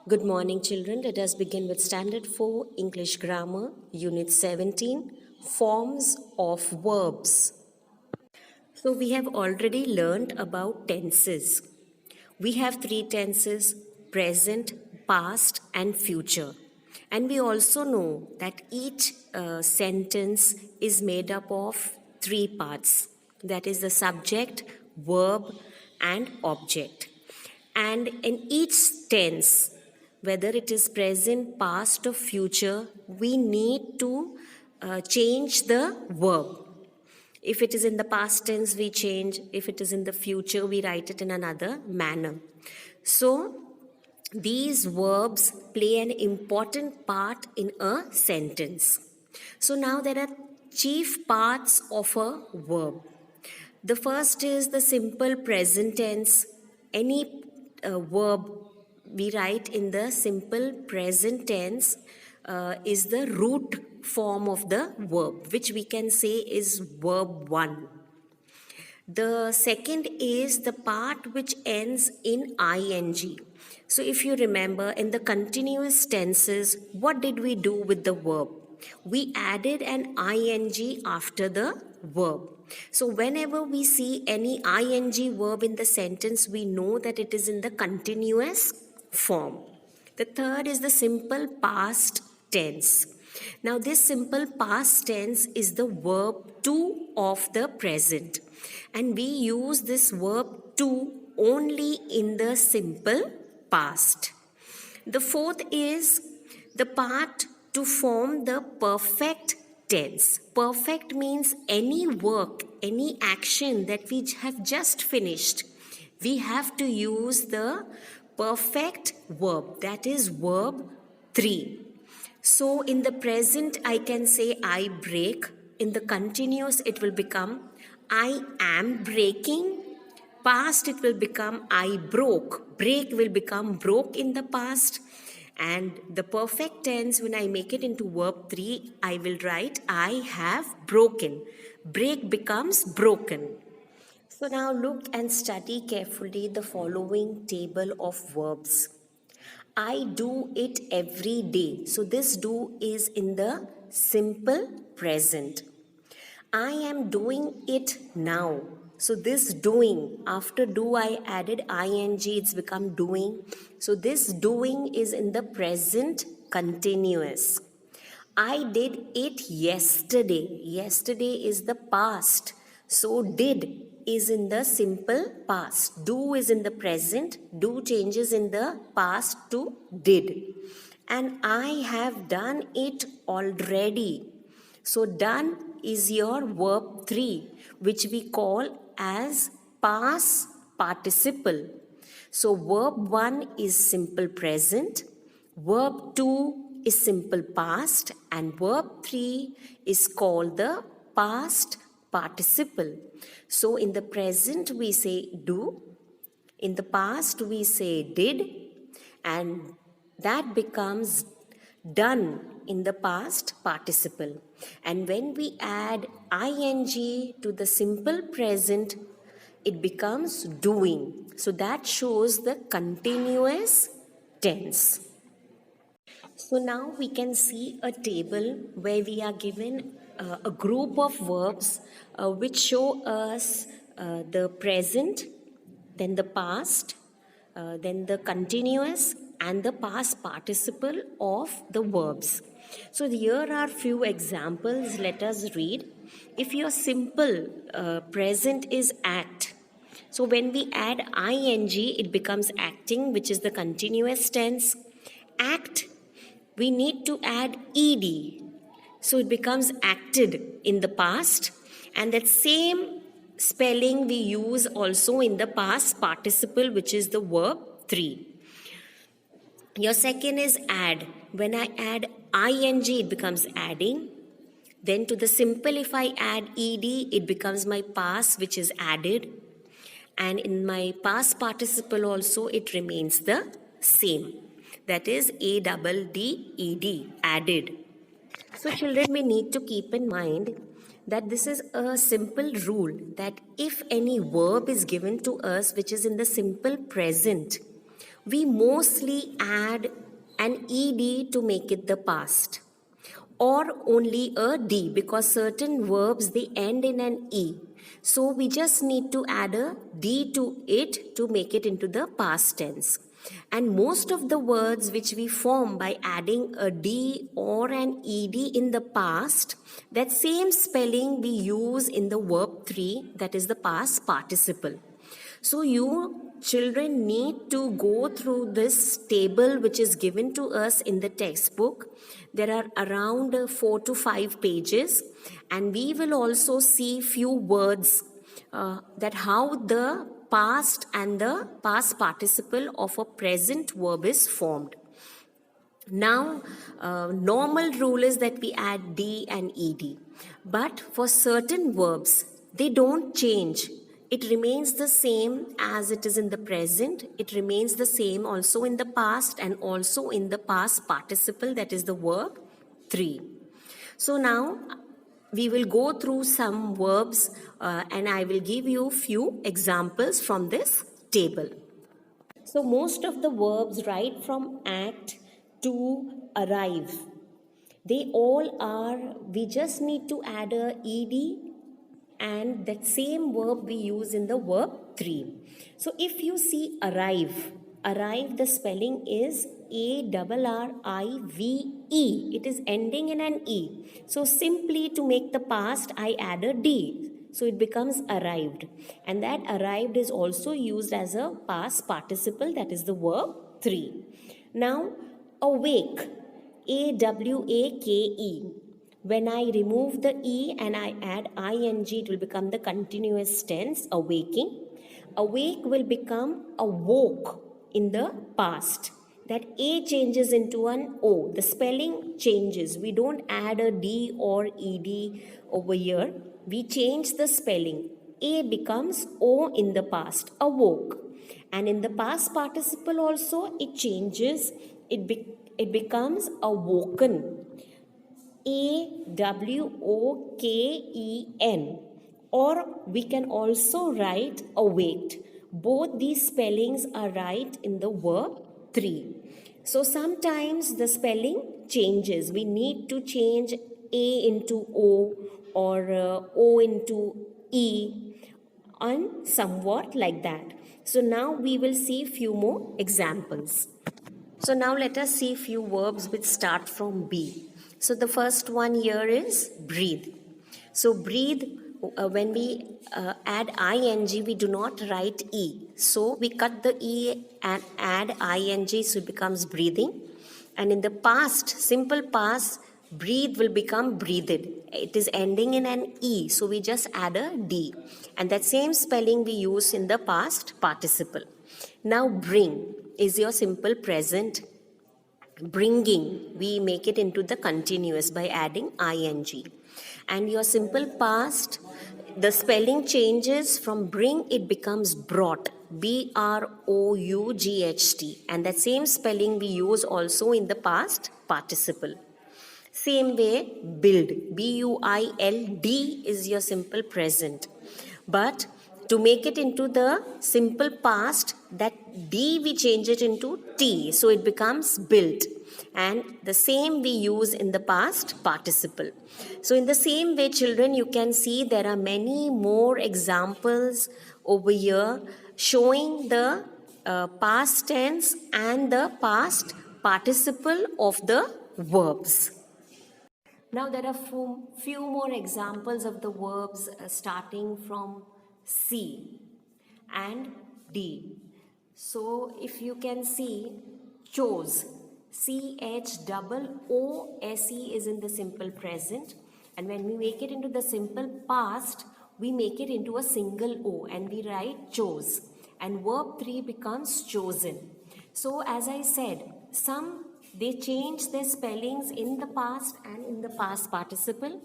Good morning, children. Let us begin with Standard 4 English Grammar, Unit 17, Forms of Verbs. So, we have already learned about tenses. We have three tenses: present, past, and future. And we also know that each sentence is made up of three parts, that is, the subject, verb, and object. And in each tense, whether it is present, past, or future, we need to change the verb. If it is in the past tense, we change. If it is in the future, we write it in another manner. So, these verbs play an important part in a sentence. So, now there are chief parts of a verb. The first is the simple present tense. Any verb we write in the simple present tense is the root form of the verb, which we can say is verb 1. The second is the part which ends in ing. So if you remember, in the continuous tenses, what did we do with the verb? We added an ing after the verb. So whenever we see any ing verb in the sentence, we know that it is in the continuous form. The third is the simple past tense. Now this simple past tense is the verb to of the present, and we use this verb to only in the simple past. The fourth is the part to form the perfect tense. Perfect means any work, any action that we have just finished, we have to use the perfect verb, that is verb 3. So in the present, I can say I break. In the continuous, it will become I am breaking. Past, it will become I broke. Break will become broke in the past. And the perfect tense, when I make it into verb 3, I will write I have broken. Break becomes broken. So now look and study carefully the following table of verbs. I do it every day. So this do is in the simple present. I am doing it now. So this doing, after do I added ing, it's become doing. So this doing is in the present continuous. I did it yesterday. Yesterday is the past. So did is in the simple past. Do is in the present. Do changes in the past to did. And I have done it already. So done is your verb 3, which we call as past participle. So verb 1 is simple present. Verb 2 is simple past, and verb 3 is called the past participle. So in the present we say do, in the past we say did, and that becomes done in the past participle. And when we add ing to the simple present, it becomes doing. So that shows the continuous tense. So now we can see a table where we are given a group of verbs which show us the present, then the past, then the continuous, and the past participle of the verbs. So here are few examples. Let us read. If your simple present is act, so when we add ing, it becomes acting, which is the continuous tense. Act, we need to add ed, so it becomes acted in the past, and that same spelling we use also in the past participle, which is the verb 3. Your second is add. When I add ing, it becomes adding. Then to the simple, if I add ed, it becomes my past, which is added. And in my past participle also, it remains the same. That is added, added. So children, we need to keep in mind that this is a simple rule, that if any verb is given to us which is in the simple present, we mostly add an ed to make it the past, or only a d, because certain verbs they end in an e. So we just need to add a d to it to make it into the past tense. And most of the words which we form by adding a d or an ed in the past, that same spelling we use in the verb 3, that is the past participle. So you children need to go through this table which is given to us in the textbook. There are around 4 to 5 pages, and we will also see few words that how the past and the past participle of a present verb is formed. Now, normal rule is that we add d and ed, but for certain verbs, they don't change. It remains the same as it is in the present. It remains the same also in the past and also in the past participle, that is the verb 3. So now, we will go through some verbs and I will give you few examples from this table. So most of the verbs right from act to arrive, they all are, we just need to add a ed and that same verb we use in the verb 3. So if you see arrive, arrive the spelling is A-R-R-I-V-E. It is ending in an E. So simply to make the past, I add a D. So it becomes arrived. And that arrived is also used as a past participle, that is the verb 3. Now, awake, A-W-A-K-E. When I remove the E and I add ing, it will become the continuous tense, awaking. Awake will become awoke in the past. That A changes into an O. The spelling changes. We don't add a D or ED over here. We change the spelling. A becomes O in the past, awoke. And in the past participle also, it changes. It becomes awoken. A-W-O-K-E-N, or we can also write awaked. Both these spellings are right in the verb 3. So sometimes the spelling changes. We need to change A into O or O into E and somewhat like that. So now we will see few more examples. So now let us see few verbs which start from B. So the first one here is breathe. So breathe, when we add ing, we do not write e. So we cut the e and add ing, so it becomes breathing. And in the past, simple past, breathe will become breathed. It is ending in an e, so we just add a d. And that same spelling we use in the past participle. Now bring is your simple present. Bringing, we make it into the continuous by adding ing. And your simple past, the spelling changes from bring, it becomes brought, B-R-O-U-G-H-T. And that same spelling we use also in the past participle. Same way, build, B-U-I-L-D is your simple present. But to make it into the simple past, that D we change it into T, so it becomes built. And the same we use in the past participle. So in the same way, children, you can see there are many more examples over here showing the past tense and the past participle of the verbs. Now there are few more examples of the verbs starting from C and D. So if you can see, chose, C-H-O-O-S-E is in the simple present, and when we make it into the simple past, we make it into a single O and we write chose, and verb 3 becomes chosen. So as I said, they change their spellings in the past and in the past participle,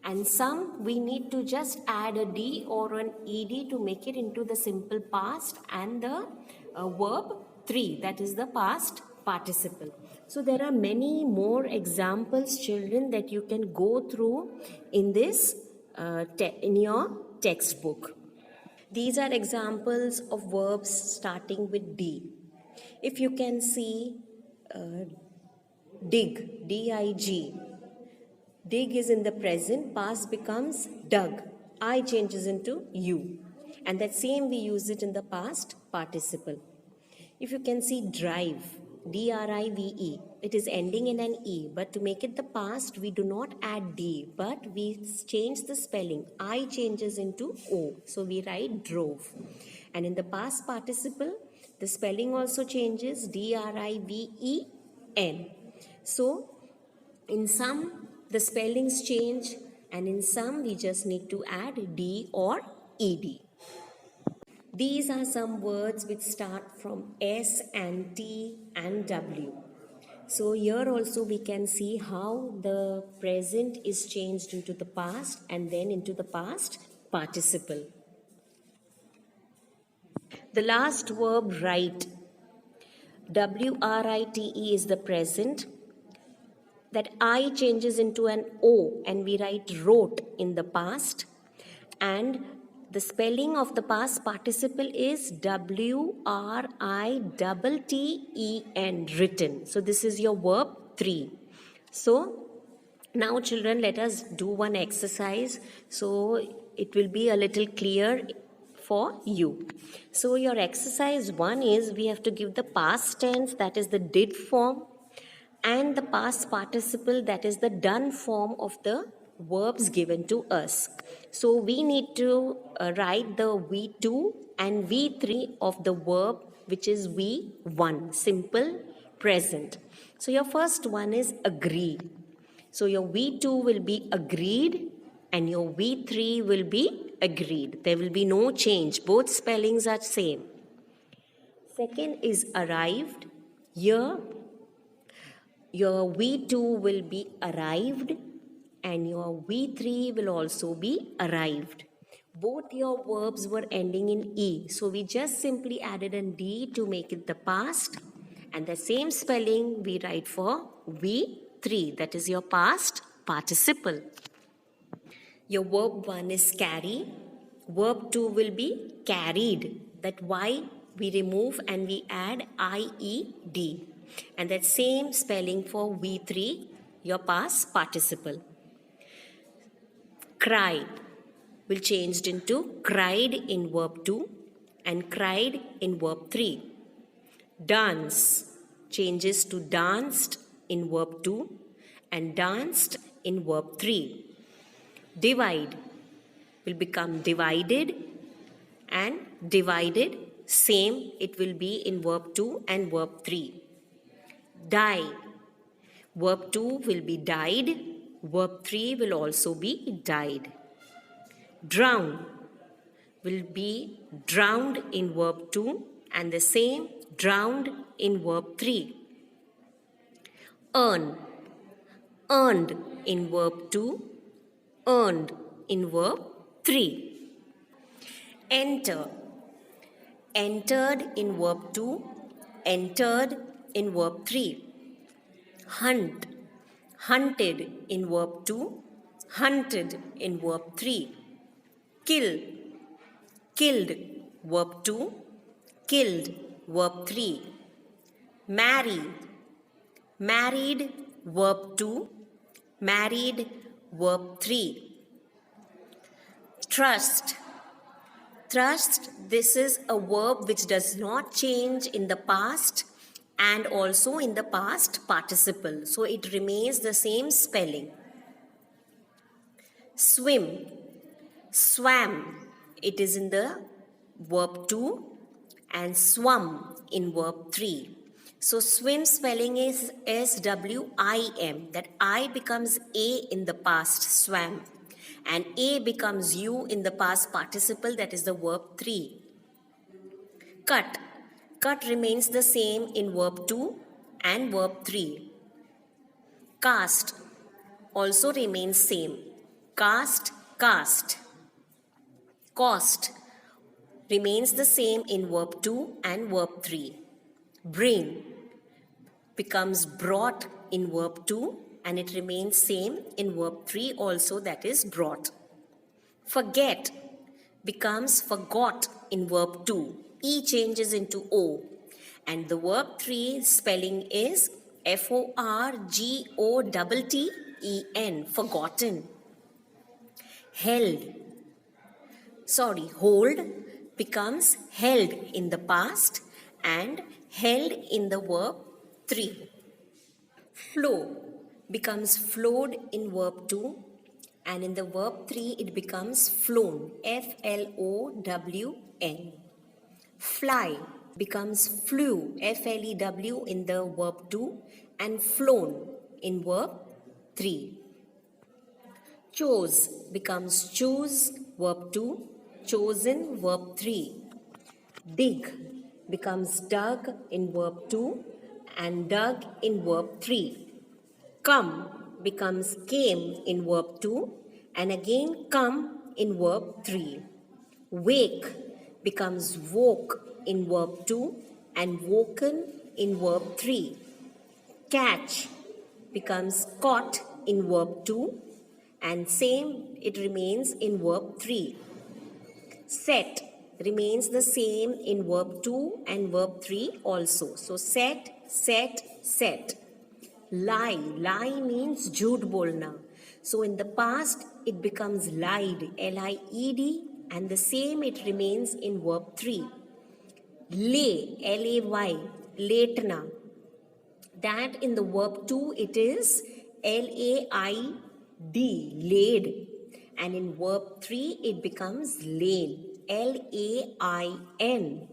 and some we need to just add a D or an ED to make it into the simple past and the verb 3, that is the past participle. So there are many more examples, children, that you can go through in this in your textbook. These are examples of verbs starting with D. If you can see dig, D-I-G. Dig is in the present, past becomes dug. I changes into you. And that same we use it in the past participle. If you can see drive, D-R-I-V-E, it is ending in an E, but to make it the past, we do not add D, but we change the spelling. I changes into O, so we write drove. And in the past participle, the spelling also changes, D-R-I-V-E-N. So, in some, the spellings change, and in some, we just need to add D or ED. These are some words which start from S and T and W. So here also we can see how the present is changed into the past and then into the past participle. The last verb, write. W-R-I-T-E is the present. That I changes into an O and we write wrote in the past. And the spelling of the past participle is W-R-I-T-T-E-N, written. So this is your verb 3. So now children, let us do one exercise. So it will be a little clear for you. So your exercise 1 is we have to give the past tense, that is the did form, and the past participle, that is the done form of the verbs given to us. So we need to write the V2 and V3 of the verb, which is V1, simple present. So your first one is agree. So your V2 will be agreed and your V3 will be agreed. There will be no change. Both spellings are same. Second is arrived. Here your V2 will be arrived and your V3 will also be arrived. Both your verbs were ending in E. So we just simply added an D to make it the past. And the same spelling we write for V3. That is your past participle. Your verb 1 is carry. Verb 2 will be carried. That Y we remove and we add IED. And that same spelling for V3, your past participle. Cry will changed into cried in verb 2 and cried in verb 3. Dance changes to danced in verb 2 and danced in verb 3. Divide will become divided and divided, same it will be in verb 2 and verb 3. Die. Verb 2 will be died. Verb 3 will also be died. Drown will be drowned in verb 2 and the same drowned in verb 3. Earn. Earned in verb 2. Earned in verb 3. Enter. Entered in verb 2. Entered in verb 3. Hunt. Hunted in verb 2. Hunted in verb 3. Kill. Killed verb 2. Killed verb 3. Marry. Married verb 2. Married verb 3. Trust. Trust, this is a verb which does not change in the past and also in the past participle. So it remains the same spelling. Swim. Swam, it is in the verb 2 and swum in verb 3. So swim spelling is S-W-I-M. That I becomes A in the past, swam. And A becomes U in the past participle, that is the verb 3. Cut. Cut remains the same in verb 2 and verb 3. Cast also remains same. Cast, cast. Cost remains the same in verb 2 and verb 3. Bring becomes brought in verb 2 and it remains same in verb 3 also, that is brought. Forget becomes forgot in verb 2. E changes into O And the verb 3 spelling is Forgotten, forgotten. Hold becomes held in the past and held in the verb 3. Flow becomes flowed in verb 2 and in the verb 3 it becomes flown, Flown. Fly becomes flew, Flew in the verb 2 and flown in verb 3. Chose becomes choose, verb 2, chosen, verb 3. Dig becomes dug in verb 2 and dug in verb 3. Come becomes came in verb 2 and again come in verb 3. Wake becomes woke in verb 2 and woken in verb 3. Catch becomes caught in verb 2 and same it remains in verb 3. Set remains the same in verb 2 and verb 3 also. So set. Lie means jhoot bolna. So in the past it becomes lied, Lied, and the same it remains in verb 3. Lay, Lay, laitna. That in the verb 2 it is Laid, laid. And in verb 3 it becomes lain, Lain.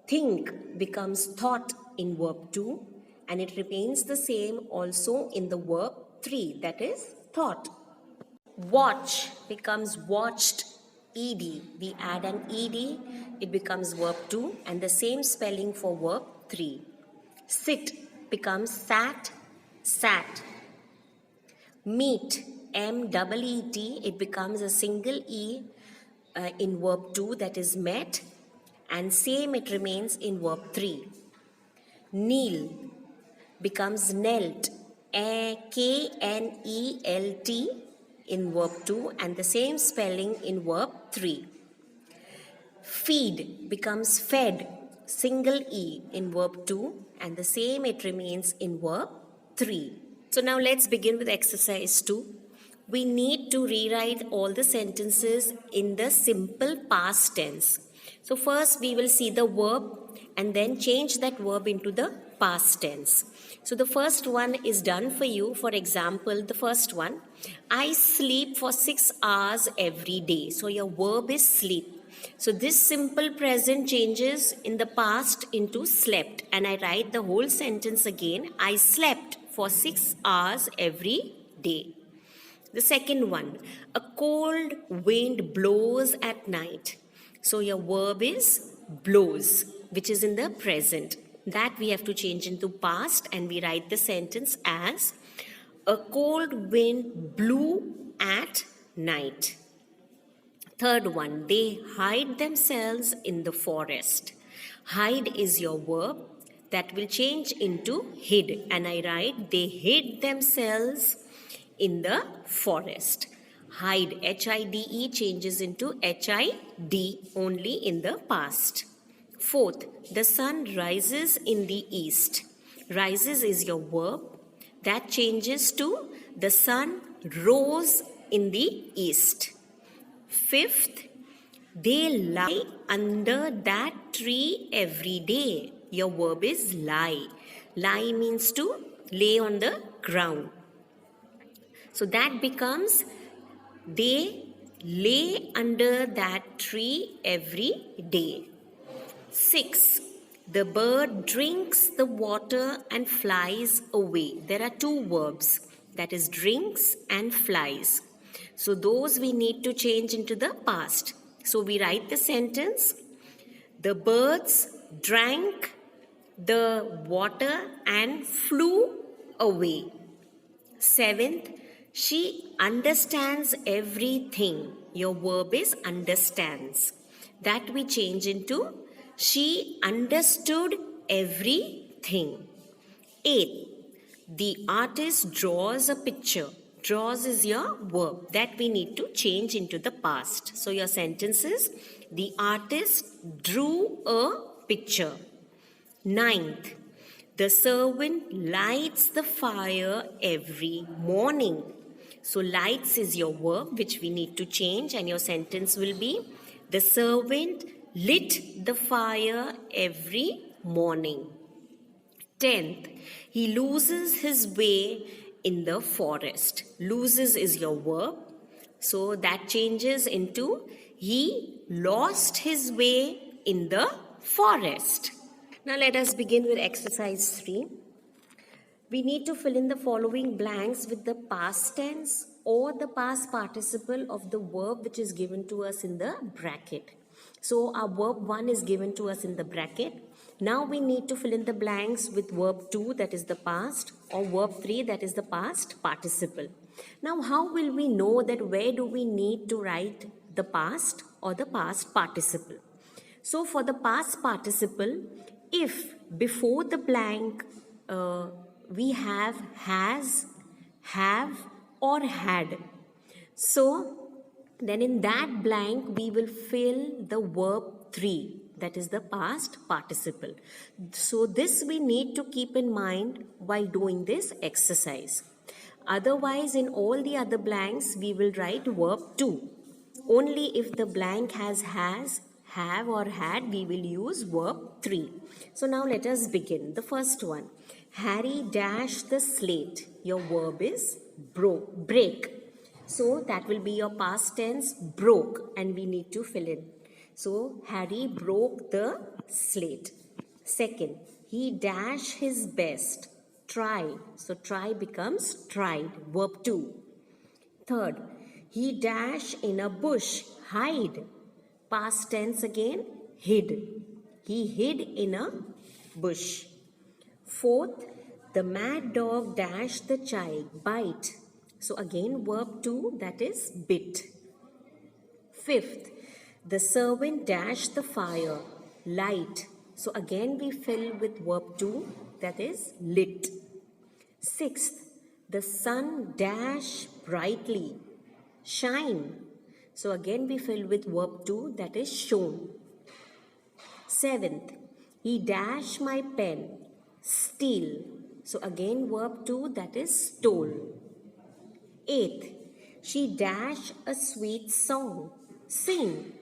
Think becomes thought in verb 2 and it remains the same also in the verb 3, that is thought. Watch becomes watched, ed. We add an ed, it becomes verb 2 and the same spelling for verb 3. Sit becomes sat. Meet, meet, it becomes a single e in verb 2, that is met, and same it remains in verb 3. Kneel becomes knelt, knelt in verb 2 and the same spelling in verb 3. Feed becomes fed, single e in verb 2 and the same it remains in verb 3. So now let's begin with exercise 2. We need to rewrite all the sentences in the simple past tense. So first we will see the verb and then change that verb into the past tense. So the first one is done for you. For example, the first one, I sleep for 6 hours every day. So your verb is sleep. So this simple present changes in the past into slept and I write the whole sentence again. I slept for 6 hours every day. The second one, a cold wind blows at night. So your verb is blows, which is in the present. That we have to change into past and we write the sentence as a cold wind blew at night. Third one, they hide themselves in the forest. Hide is your verb that will change into hid and I write they hid themselves in the forest. Hide, Hide, changes into Hid only in the past. Fourth, the sun rises in the east. Rises is your verb that changes to the sun rose in the east. Fifth, they lie under that tree every day. Your verb is lie. Lie means to lay on the ground. So that becomes they lay under that tree every day. 6. The bird drinks the water and flies away. There are two verbs, that is drinks and flies. So those we need to change into the past. So we write the sentence, the birds drank the water and flew away. 7th, she understands everything. Your verb is understands. That we change into she understood everything. 8th, the artist draws a picture. Draws is your verb that we need to change into the past. So your sentence is, the artist drew a picture. Ninth, the servant lights the fire every morning. So lights is your verb which we need to change, and your sentence will be the servant lit the fire every morning. 10th, he loses his way in the forest. Loses is your verb. So that changes into he lost his way in the forest. Now let us begin with exercise 3. We need to fill in the following blanks with the past tense or the past participle of the verb which is given to us in the bracket. So our verb 1 is given to us in the bracket. Now we need to fill in the blanks with verb 2, that is the past, or verb 3, that is the past participle. Now how will we know that where do we need to write the past or the past participle? So for the past participle, if before the blank we have has, have or had, so then in that blank we will fill the verb 3, that is the past participle. So this we need to keep in mind while doing this exercise. Otherwise, in all the other blanks we will write verb 2. Only if the blank has, have or had, we will use verb 3. So now let us begin. The first one. Harry dashed the slate. Your verb is break. So that will be your past tense, broke, and we need to fill in. So Harry broke the slate. Second, he dashed his best. Try. So try becomes tried. Verb 2. Third, he dashed in a bush. Hide. Past tense again, hid. He hid in a bush. Fourth, the mad dog dashed the child. Bite. So again verb 2, that is bit. Fifth, the servant dashed the fire. Light. So again we fill with verb 2, that is lit. Sixth, the sun dashed brightly. Shine. So again we fill with verb 2, that is shone. Seventh, he dashed my pen. Steal. So again verb 2, that is stole. Eighth, she dashed a sweet song. Sing.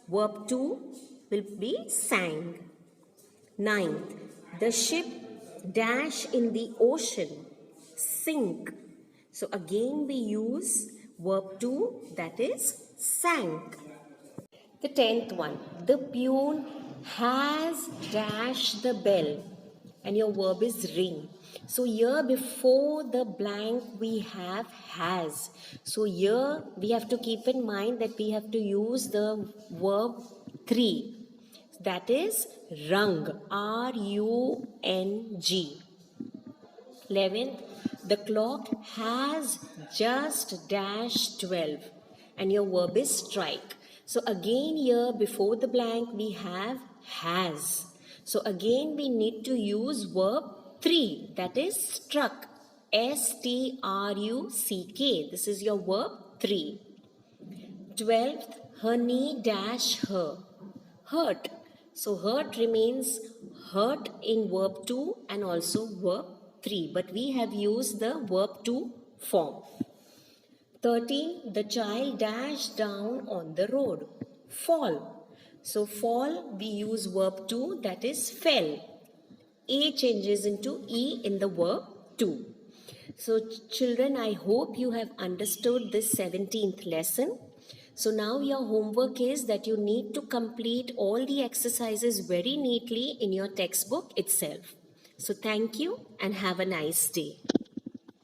Verb 2 will be sang. Ninth, the ship dashed in the ocean. Sink. So again we use verb 2, that is sank. The 10th one, the peon has dashed the bell, and your verb is ring. So here before the blank we have has. So here we have to keep in mind that we have to use the verb 3, that is rung, R-U-N-G. 11th, the clock has just dashed 12, and your verb is strike. So again here before the blank we have has. So again we need to use verb 3, that is struck, S-T-R-U-C-K. This is your verb 3. 12th, her knee dash her. Hurt. So hurt remains hurt in verb 2 and also verb 3, but we have used the verb 2 form. 13, the child dashed down on the road. Fall. So fall we use verb 2, that is fell. A changes into E in the verb 2. So children, I hope you have understood this 17th lesson. So now your homework is that you need to complete all the exercises very neatly in your textbook itself. So thank you and have a nice day.